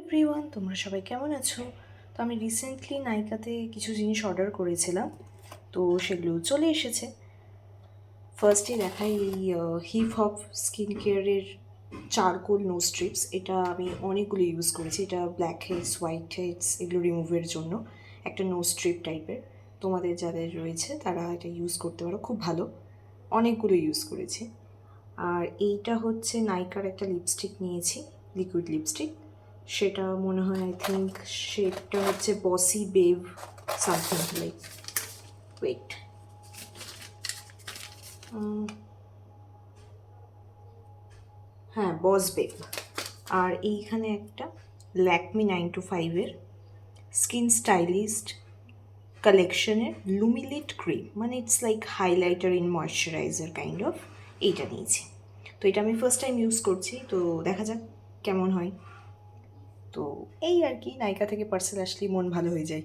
Everyone, তোমরা সবাই কেমন আছো? তো আমি রিসেন্টলি নাইকাতে কিছু জিনিস অর্ডার করেছিলাম, তো সেগুলো চলে এসেছে। ফার্স্টে দেখাই এই হিপ হপ স্কিন কেয়ারের চারকোল নো স্ট্রিপস। এটা আমি অনেকগুলো ইউজ করেছি। এটা ব্ল্যাক হেডস, হোয়াইট হেডস এগুলো রিমুভের জন্য একটা নো স্ট্রিপ টাইপের। তোমাদের যাদের রয়েছে তারা এটা ইউজ করতে পারো, খুব ভালো। অনেকগুলো ইউজ করেছি। আর এইটা হচ্ছে নাইকার একটা লিপস্টিক নিয়েছি, লিকুইড লিপস্টিক। সেটা মনে হয় আই থিঙ্ক সেটা হচ্ছে বসি বেভ সামথিং লাইক, ওয়েট, হ্যাঁ বস বেভ। আর এইখানে একটা ল্যাকমি 925-এর স্কিন স্টাইলিস্ট কালেকশনের লুমিলিট ক্রিম, মানে it's like highlighter in moisturiser kind of. এইটা নিয়েছি। তো এটা আমি ফার্স্ট টাইম ইউজ করছি, তো দেখা যাক কেমন হয়। তো এই আর কি, নাইকা থেকে পার্সেল আসলেই মন ভালো হয়ে যায়।